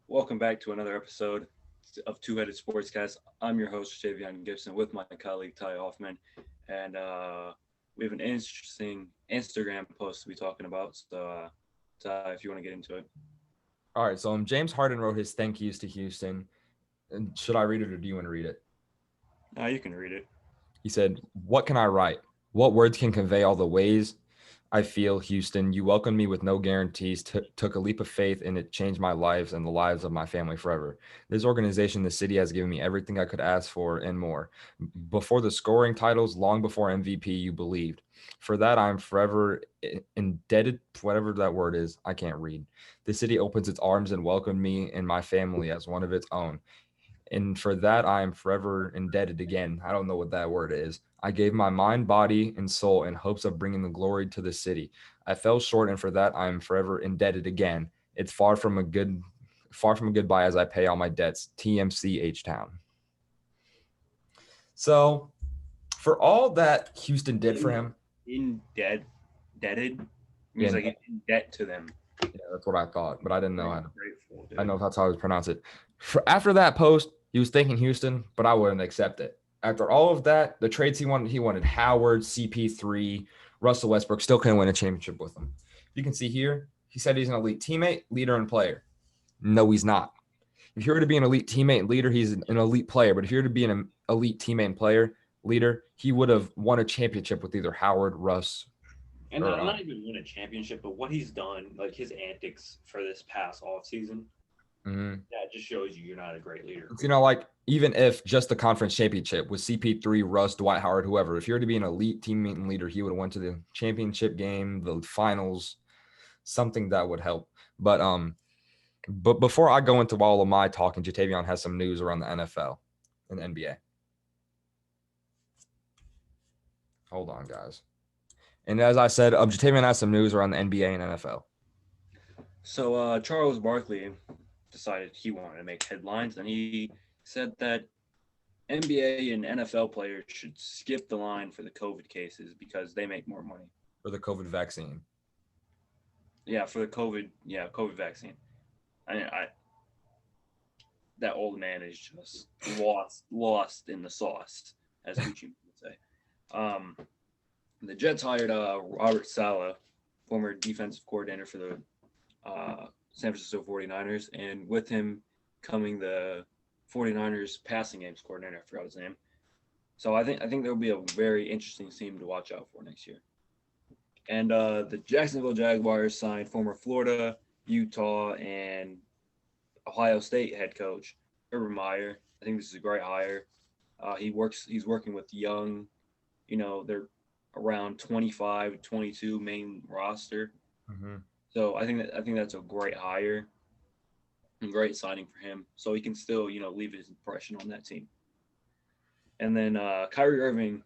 Welcome back to another episode of Two-Headed Sportscast. I'm your host, Jataivon Gibson, with my colleague, Ty Hoffman. And we have an interesting Instagram post to be talking about. So, Ty, if you want to get into it. All right, so James Harden wrote his thank yous to Houston. And should I read it or do you want to read it? You can read it. He said, "What can I write? What words can convey all the ways I feel, Houston? You welcomed me with no guarantees, took a leap of faith, and it changed my lives and the lives of my family forever. This organization, the city, has given me everything I could ask for and more. Before the scoring titles, long before MVP, you believed. For that, I'm forever indebted, whatever that word is. I can't read. The city opens its arms and welcomed me and my family as one of its own. And for that, I am forever indebted again. I don't know what that word is. I gave my mind, body, and soul in hopes of bringing the glory to the city. I fell short, and for that, I am forever indebted again. It's far from a goodbye as I pay all my debts. TMC H Town." So, for all that Houston did for In, him, in debt, debted means and like in debt to them. yeah, that's what I thought, but I didn't know Very how to. grateful, I don't dude. know if that's how I pronounce it. After that post, he was thanking Houston, but I wouldn't accept it. After all of that, the trades he wanted Howard, CP3, Russell Westbrook, still couldn't win a championship with him. You can see here, he said he's an elite teammate, leader, and player. No, he's not. If you were to be an elite teammate and leader, he's an elite player. But if you were to be an elite teammate and player, leader, he would have won a championship with either Howard, Russ, And or not even win a championship, but what he's done, like his antics for this past off season, mhm. that just shows you're not a great leader. Like even if just the conference championship with CP3, Russ, Dwight Howard, whoever, if you're to be an elite teammate and leader, he would have went to the championship game, the finals, something that would help. But before I go into all of my talking, Jatavion has some news around the NFL and the NBA. Hold on, guys. And as I said, Jatavion has some news around the NBA and NFL. So, Charles Barkley decided he wanted to make headlines, and he said that NBA and NFL players should skip the line for the COVID cases because they make more money. For the COVID vaccine. Yeah, for the COVID vaccine. I that old man is just lost in the sauce, as Gucci would say. Um, the Jets hired Robert Saleh, former defensive coordinator for the San Francisco 49ers, and with him coming the 49ers passing games coordinator. I forgot his name. So I think there will be a very interesting team to watch out for next year. And the Jacksonville Jaguars signed former Florida, Utah, and Ohio State head coach Urban Meyer. I think this is a great hire. He's working with young, they're around 25, 22 main roster. Mm-hmm. So I think that's a great hire and great signing for him. So he can still leave his impression on that team. And then Kyrie Irving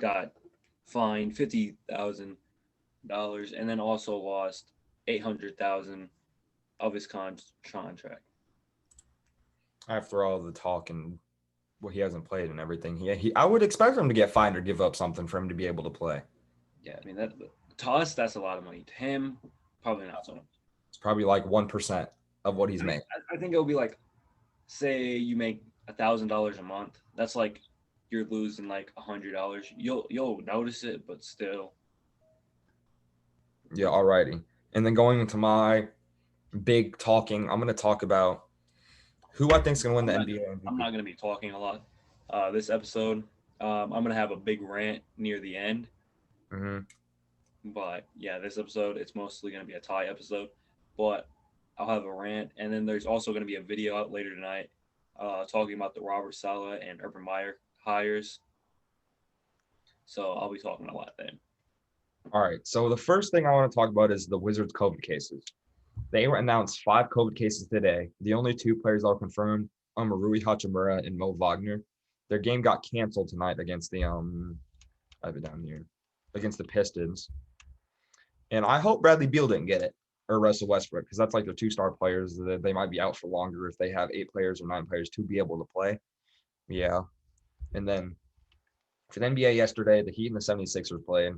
got fined $50,000 and then also lost 800,000 of his contract. After all the talk and he hasn't played and everything, I would expect him to get fined or give up something for him to be able to play. Yeah, I mean that to us that's a lot of money. To him, probably not so much. It's probably like 1% of what he's I mean, made. I think it'll be like, say you make $1,000 a month. That's like you're losing like $100. You'll notice it, but still. Yeah, alrighty. And then going into my big talking, I'm going to talk about who I think is going to win I'm the not NBA I'm MVP. not gonna be talking a lot this episode. I'm gonna have a big rant near the end, Mm-hmm. but yeah, this episode it's mostly gonna be a tie episode. But I'll have a rant, and then there's also gonna be a video out later tonight, talking about the Robert Saleh and Urban Meyer hires. So I'll be talking a lot then. All right. So the first thing I want to talk about is the Wizards COVID cases. They were announced 5 COVID cases today. The only 2 players that are confirmed are Rui Hachimura and Mo Wagner. Their game got canceled tonight against the I have it down here against the Pistons. And I hope Bradley Beal didn't get it or Russell Westbrook because that's like their 2 star players that they might be out for longer if they have 8 players or 9 players to be able to play. Yeah. And then for the NBA yesterday, the Heat and the 76ers played.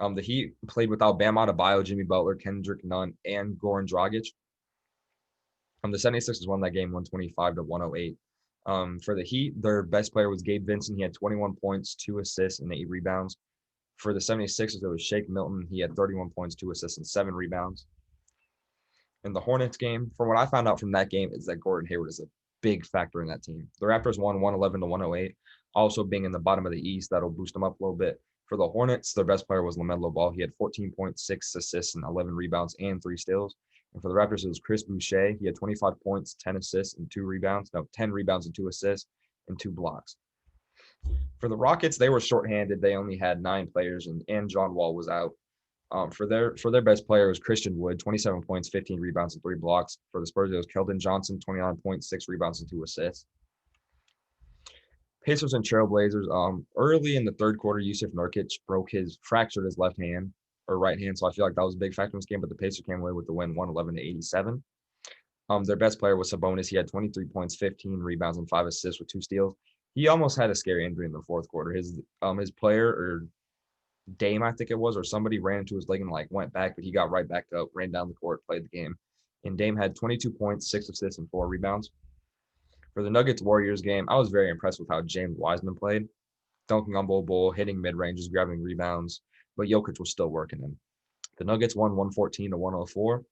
The Heat played without Bam Adebayo, Jimmy Butler, Kendrick Nunn, and Goran Dragic. The 76ers won that game 125-108. For the Heat, their best player was Gabe Vincent. He had 21 points, 2 assists, and 8 rebounds. For the 76ers, it was Shake Milton. He had 31 points, 2 assists, and 7 rebounds. In the Hornets game, from what I found out from that game, is that Gordon Hayward is a big factor in that team. The Raptors won 111-108. Also being in the bottom of the East, that'll boost them up a little bit. For the Hornets, their best player was LaMelo Ball. He had 14.6 assists and 11 rebounds and 3 steals. And for the Raptors, it was Chris Boucher. He had 25 points, 10 assists, and 2 rebounds. No, 10 rebounds and 2 assists and 2 blocks. For the Rockets, they were shorthanded. They only had 9 players, and John Wall was out. For their best player was Christian Wood, 27 points, 15 rebounds, and 3 blocks. For the Spurs, it was Keldon Johnson, 29 points, 6 rebounds, and 2 assists. Pacers and Trailblazers. Early in the third quarter, Yusuf Nurkic fractured his left hand or right hand, so I feel like that was a big factor in this game. But the Pacers came away with the win, 111-87. Their best player was Sabonis. He had 23 points, 15 rebounds, and 5 assists with 2 steals. He almost had a scary injury in the fourth quarter. His player or Dame, I think it was, or somebody ran into his leg and went back, but he got right back up, ran down the court, played the game. And Dame had 22 points, 6 assists, and 4 rebounds. For the Nuggets-Warriors game, I was very impressed with how James Wiseman played, dunking on Bol, hitting mid-ranges, grabbing rebounds, but Jokic was still working him. The Nuggets won 114-104,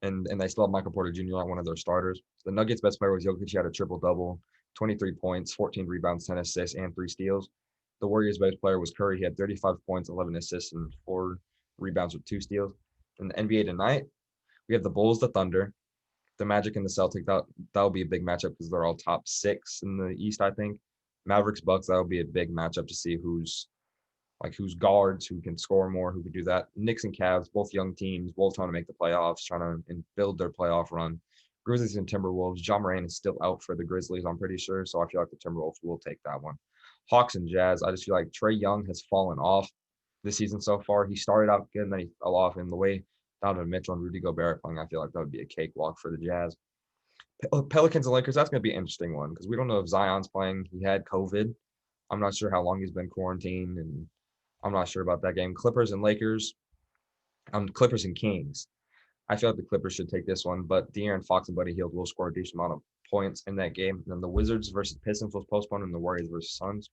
and they still have Michael Porter Jr. on one of their starters. The Nuggets' best player was Jokic. He had a triple-double, 23 points, 14 rebounds, 10 assists, and 3 steals. The Warriors' best player was Curry. He had 35 points, 11 assists, and 4 rebounds with 2 steals. In the NBA tonight, we have the Bulls, the Thunder, the Magic, and the Celtics. That'll be a big matchup because they're all top 6 in the East, I think. Mavericks, Bucks, that'll be a big matchup to see who's guards, who can score more, who can do that. Knicks and Cavs, both young teams, both trying to make the playoffs, trying to build their playoff run. Grizzlies and Timberwolves. John Moran is still out for the Grizzlies, I'm pretty sure, so I feel like the Timberwolves will take that one. Hawks and Jazz. I just feel like Trae Young has fallen off this season so far. He started out good, and then he fell off. And the way Donovan Mitchell and Rudy Gobert playing, I feel like that would be a cakewalk for the Jazz. Pelicans and Lakers, that's going to be an interesting one because we don't know if Zion's playing. He had COVID. I'm not sure how long he's been quarantined, and I'm not sure about that game. Clippers and Lakers. Clippers and Kings. I feel like the Clippers should take this one, but De'Aaron Fox and Buddy Hield will score a decent amount of points in that game. And then the Wizards versus Pistons was postponed, and the Warriors versus Suns.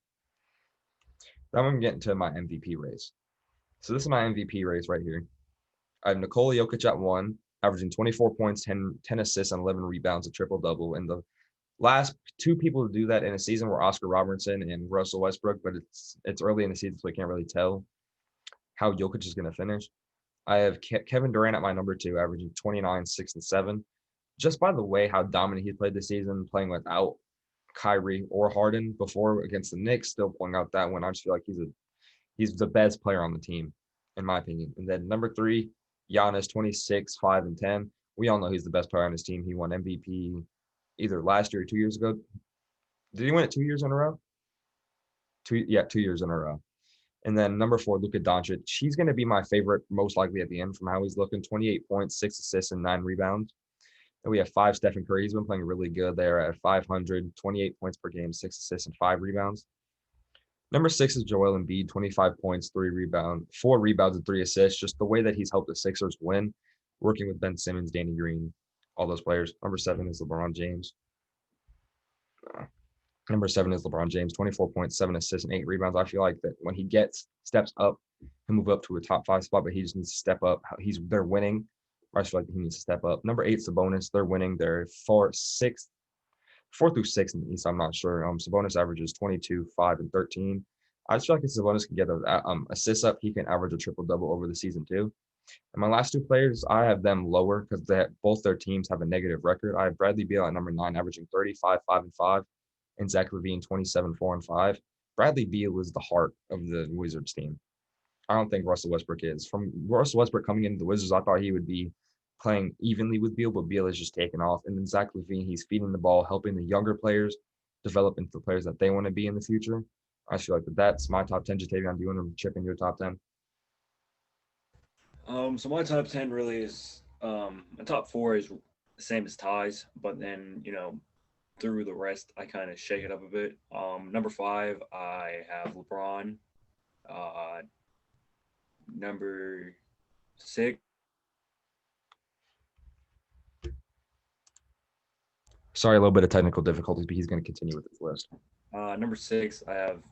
Now I'm getting to my MVP race. So this is my MVP race right here. I have Nikola Jokic at 1, averaging 24 points, 10 assists, and 11 rebounds, a triple-double. And the last 2 people to do that in a season were Oscar Robertson and Russell Westbrook, but it's early in the season, so we can't really tell how Jokic is going to finish. I have Kevin Durant at my number 2, averaging 29, 6, and 7. Just by the way how dominant he played this season, playing without Kyrie or Harden before against the Knicks, still pulling out that one. I just feel like he's the best player on the team, in my opinion. And then number 3, Giannis, 26, 5, and 10. We all know he's the best player on his team. He won MVP either last year or 2 years ago. Did he win it 2 years in a row? 2 years in a row. And then number 4, Luka Doncic. He's going to be my favorite, most likely at the end from how he's looking. 28 points, 6 assists, and 9 rebounds. And we have 5, Stephen Curry. He's been playing really good there at 500, 28 points per game, 6 assists, and 5 rebounds. Number 6 is Joel Embiid, 25 points, 4 rebounds, and 3 assists. Just the way that he's helped the Sixers win, working with Ben Simmons, Danny Green, all those players. Number 7 is LeBron James. 24 points, 7 assists, and 8 rebounds. I feel like that when he steps up, he'll move up to a top 5 spot, but he just needs to step up. They're winning. I just feel like he needs to step up. Number 8, Sabonis. They're winning. They're 4 through 6 in the East. I'm not sure. Sabonis averages 22, 5, and 13. I just feel like if Sabonis can get assists up, he can average a triple-double over the season too. And my last 2 players, I have them lower because both their teams have a negative record. I have Bradley Beal at number 9, averaging 35, 5, and 5, and Zach LaVine, 27, 4, and 5. Bradley Beal is the heart of the Wizards team. I don't think Russell Westbrook is. From Russell Westbrook coming into the Wizards, I thought he would be playing evenly with Beal, but Beal is just taking off. And then Zach LaVine, he's feeding the ball, helping the younger players develop into the players that they want to be in the future. I feel like that's my top 10. Jataivon, do you want to chip in your top 10? So my top 10 really is my top 4 is the same as ties, but then through the rest I kind of shake it up a bit. Number 5 I have LeBron. Number 6 Sorry, a little bit of technical difficulties, but he's going to continue with this list. Number 6, I have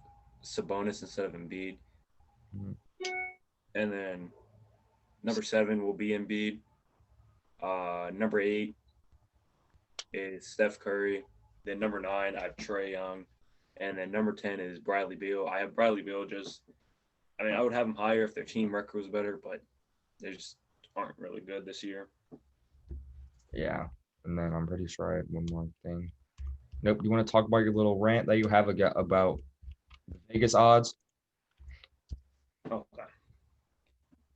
Sabonis instead of Embiid. Mhm. And then number 7 will be Embiid. Number 8 is Steph Curry. Then number 9, I have Trae Young. And then number 10 is Bradley Beal. I have Bradley Beal I would have him higher if their team record was better, but they just aren't really good this year. Yeah. And then I'm pretty sure I had one more thing. Nope. You want to talk about your little rant that you have about the Vegas odds? Okay.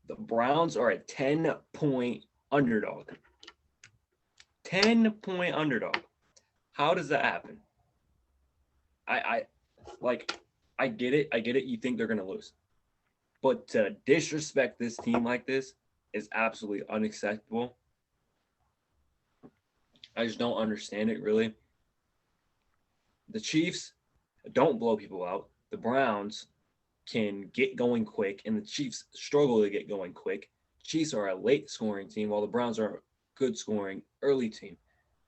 The Browns are a 10-point underdog. 10-point underdog. How does that happen? I get it. I get it. You think they're gonna lose, but to disrespect this team like this is absolutely unacceptable. I just don't understand it really. The Chiefs don't blow people out. The Browns can get going quick, and the Chiefs struggle to get going quick. Chiefs are a late scoring team, while the Browns are a good scoring early team.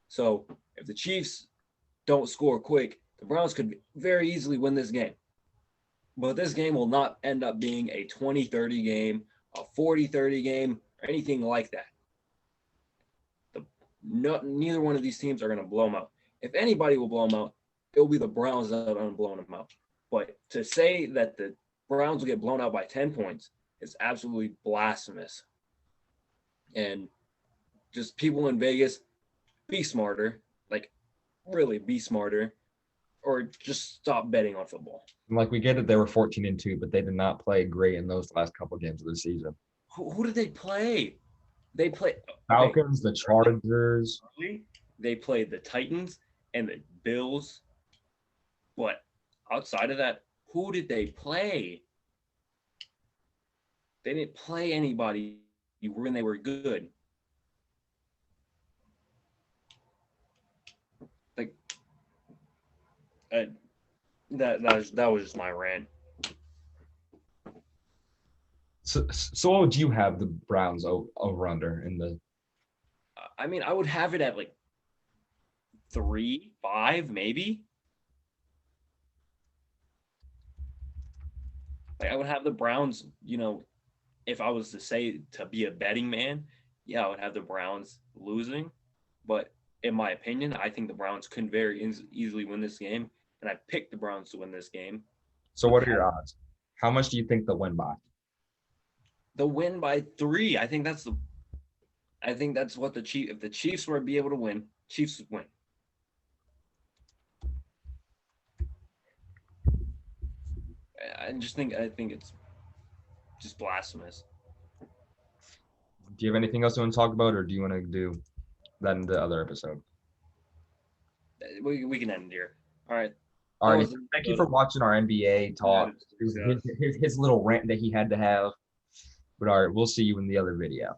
So if the Chiefs don't score quick, the Browns could very easily win this game. But this game will not end up being a 20-30 game, a 40-30 game, or anything like that. Neither one of these teams are going to blow them out. If anybody will blow them out, it will be the Browns that are blowing them out. But to say that the Browns will get blown out by 10 points is absolutely blasphemous. And just people in Vegas, be smarter. Like, really be smarter. Or just stop betting on football. Like, we get it, they were 14-2, but they did not play great in those last couple games of the season. Who did they play? They played Falcons, the Chargers. They played the Titans and the Bills. But outside of that, who did they play? They didn't play anybody when they were good. Like that was just my rant. So what would you have the Browns over under in the? I would have it at like 3, 5, maybe. Like I would have the Browns, if I was to say to be a betting man, yeah, I would have the Browns losing. But in my opinion, I think the Browns can very easily win this game, and I picked the Browns to win this game. So what are your odds? How much do you think they'll win by? They'll win by 3. I think that's what if the Chiefs were to be able to win, Chiefs would win. I think it's just blasphemous. Do you have anything else you want to talk about, or do you want to do that in the other episode? We can end here. All right. All right. Thank you for watching our NBA talk. His little rant that he had to have. But all right, we'll see you in the other video.